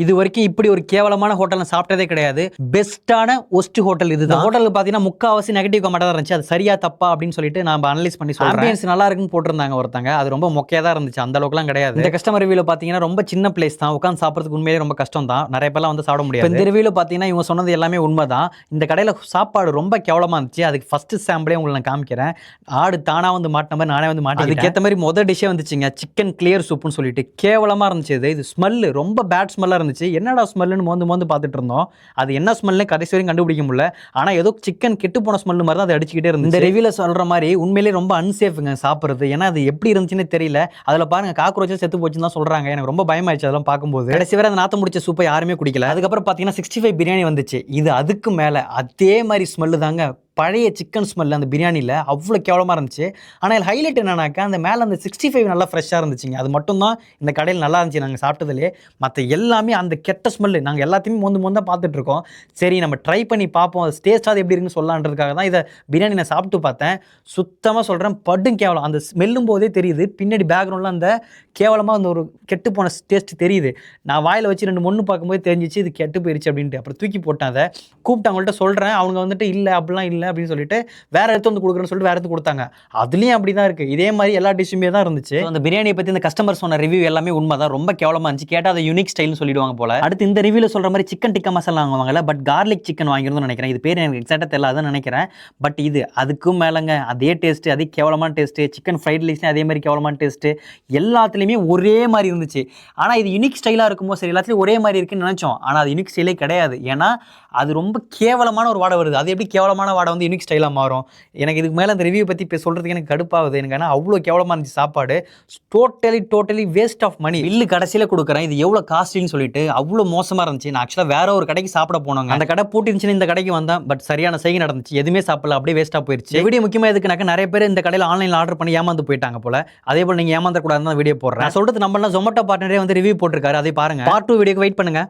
இது வரைக்கும் இப்படி ஒரு கேவலமான ஹோட்டல் நான் சாப்பிட்டதே கிடையாது. பெஸ்ட்டான ஒஸ்ட் ஹோட்டல் இதுதான். ஹோட்டலுக்கு பார்த்தீங்கன்னா முக்காவாசி நெகட்டிவ் கமெண்டா தான் இருந்துச்சு. அது சரியா தப்பா அப்படின்னு சொல்லிட்டு நான் அனலைஸ் பண்ணி சொல்றேன். ஆம்பியன்ஸ் நல்லா இருக்குன்னு போட்டிருந்தாங்க ஒருத்தங்க. அது ரொம்ப மொக்கையா தான் இருந்துச்சு. அந்த அளவுக்குலாம் கிடையாது. இந்த கஸ்டமர் ரிவ்யூல பார்த்தீங்கன்னா ரொம்ப சின்ன பிளேஸ் தான். உட்கார்ந்து சாப்பிடுறதுக்கு உண்மையிலேயே ரொம்ப கஷ்டம் தான். நிறைய பேர்லாம் வந்து சாப்பிட முடியாது. இந்த ரிவ்யூல பார்த்தீங்கன்னா இவங்க சொன்னது எல்லாமே உண்மைதான். இந்த கடையில சாப்பாடு ரொம்ப கேவலமா இருந்துச்சு. அதுக்கு ஃபர்ஸ்ட் சாம்பிளே உங்களுக்கு நான் காமிக்கிறேன். ஆடு தானா வந்து மாட்டின மாதிரி நானே வந்து மாட்டிக்கிட்டேன். அதுக்கேற்ற மாதிரி மொதல் டிஷ்ஷே வந்துச்சுங்க. சிக்கன் கிளியர் சூப்னு சொல்லிட்டு கேவலமா இருந்துச்சு. இது ஸ்மெல் ரொம்ப பேட் ஸ்மெல்லா இருந்துச்சு. என்னடா ஸ்மெல்னு மோந்து பார்த்துட்டு இருந்தோம். அது என்ன ஸ்மெல்னு கடைசி வரைக்கும் கண்டுபிடிக்க முடியல. ஆனா ஏதோ சிக்கன் கெட்டு போன ஸ்மெல் மாதிரி தான் அது அடிச்சுக்கிட்டே இருந்துச்சு. இந்த ரிவ்யூல சொல்ற மாதிரி உண்மையிலேயே ரொம்ப அன்சேஃப்ங்க சாப்பிடுறது. ஏன்னா அது எப்படி இருந்துச்சுன்னு தெரியல. அதுல பாருங்க காக்ரோச்சஸ் செத்து போச்சுன்னு தான் சொல்றாங்க. எனக்கு ரொம்ப பயமாயிடுச்சு அதெல்லாம் பார்க்கும்போது. கடைசி வரை அந்த நாத்தம் முடிச்ச சூப்பை யாருமே குடிக்கல. அதுக்கப்புறம் பார்த்தீங்கன்னா 65 பிரியாணி வந்துச்சு. இது அதுக்கு மேல அதே மாதிரி ஸ்மெல்லு தாங்க. பழைய சிக்கன் ஸ்மெல் அந்த பிரியாணியில் அவ்வளோ கேவலமாக இருந்துச்சு. ஆனால் இதில் ஹைலைட் என்னன்னாக்கா அந்த மேலே அந்த 65 நல்லா ஃப்ரெஷ்ஷாக இருந்துச்சுங்க. அது மட்டும் தான் இந்த கடையில் நல்லா இருந்துச்சு நாங்கள் சாப்பிட்டதுலேயே. மற்ற எல்லாமே அந்த கெட்ட ஸ்மெல்லு நாங்கள் எல்லாத்தையுமே மொந்த பார்த்துட்ருக்கோம். சரி நம்ம ட்ரை பண்ணி பார்ப்போம், அது டேஸ்ட்டாக எப்படி இருக்குன்னு சொல்லலான்றதுக்காக தான் இதை பிரியாணி நான் சாப்பிட்டு பார்த்தேன். சுத்தமாக சொல்கிறேன், படும் கேவலம். அந்த ஸ்மெல்லும் போதே தெரியுது, பின்னாடி பேக்ரவுண்டில் அந்த கேவலமாக அந்த ஒரு கெட்டு போன டேஸ்ட் தெரியுது. நான் வாயில் வச்சு 2 மொன்று பார்க்கும்போது தெரிஞ்சிச்சு இது கெட்டு போயிடுச்சு அப்படின்ட்டு. அப்புறம் தூக்கி போட்டேன். அதை கூப்பிட்டு அவங்கள்ட்ட சொல்கிறேன். அவங்க வந்துட்டு இல்லை அப்படிலாம் இல்லை அப்படின்னு சொல்லிட்டு வேற எடுத்து வந்து கொடுக்குறேன்னு சொல்லிட்டு வேற எடுத்து கொடுத்தாங்க. அதுலயும் அப்படிதான் இருக்கு. இதே மாதிரி எல்லா டிஷ்ஷுமே தான் இருந்துச்சு. அந்த பிரியாணியை பத்தி இந்த கஸ்டமர் சொன்ன ரிவ்யூ எல்லாமே உண்மைதான். ரொம்ப கேவலமா இருந்துச்சு. கேட்டா அது யூனிக் ஸ்டைல்னு சொல்லிடுவாங்க போல. அடுத்து இந்த ரிவ்யூல சொல்ற மாதிரி சிக்கன் டிக்கா மசாலா வாங்குவாங்கல்ல, பட் கார்லிக் சிக்கன் வாங்கிருந்தோம்னு நினைக்கிறேன். இது பேர் எனக்கு எக்ஸாக்டா தெரியல, அதான் நினைக்கிறேன். பட் இது அதுக்கும் மேலங்க அதே டேஸ்ட், அதே கேவலமான டேஸ்ட். சிக்கன் ஃப்ரைட் ரைஸ்லயும் அதே மாதிரி கேவலமான டேஸ்ட். எல்லாத்துலயுமே ஒரே மாதிரி இருந்துச்சு. ஆனா இது யூனிக் ஸ்டைலா இருக்குமோ சரி, எல்லாத்துலயும் ஒரே மாதிரி இருக்குன்னு நினைச்சோம். ஆனா அது யூனிக் ஸ்டைலே கிடையாது. ஏன்னா அது ரொம்ப கேவலமான ஒரு வாடை வருது. அது எப்படி கேவலமான வாடை வந்து யூனிக் ஸ்டைலாக மாறும்? எனக்கு இதுக்கு மேலே அந்த ரிவ்யூ பற்றி இப்போ சொல்கிறதுக்கு எனக்கு கடுப்பாகுது. எனக்கு ஆனால் அவ்வளோ கேவலமாக இருந்துச்சு சாப்பாடு. Totally waste of money. Bill கடைசியில் கொடுக்குறேன், இது எவ்வளோ காஸ்ட்லின்னு சொல்லிட்டு அவ்வளோ மோசமாக இருந்துச்சு. நான் ஆக்சுவலாக வேற ஒரு கடைக்கு சாப்பிட போனாங்க. அந்த கடை பூட்டிருந்துச்சுன்னு இந்த கடைக்கு வந்தேன். பட் சரியான செய்கை நடந்துச்சு. எதுவுமே சாப்பிடல, அப்படியே வேஸ்ட்டாக போயிருச்சு. வீடியோ முக்கியமாக எதுக்குனாக்க நிறைய பேர் இந்த கடையில் ஆன்லைனில் ஆர்டர் பண்ணி ஏமாந்து போயிட்டாங்க போல. அதே போல் நீங்கள் ஏமாந்தக்கூடாதுன்னு தான் வீடியோ போடுறேன். நான் சொல்கிறது நம்மளாம் ஜொமேட்டோ பார்ட்னரே வந்து ரிவ்யூ போட்டிருக்காரு, அதை பாருங்க. பார்ட் 2 வீடியோக்கு வெயிட் பண்ணுங்க.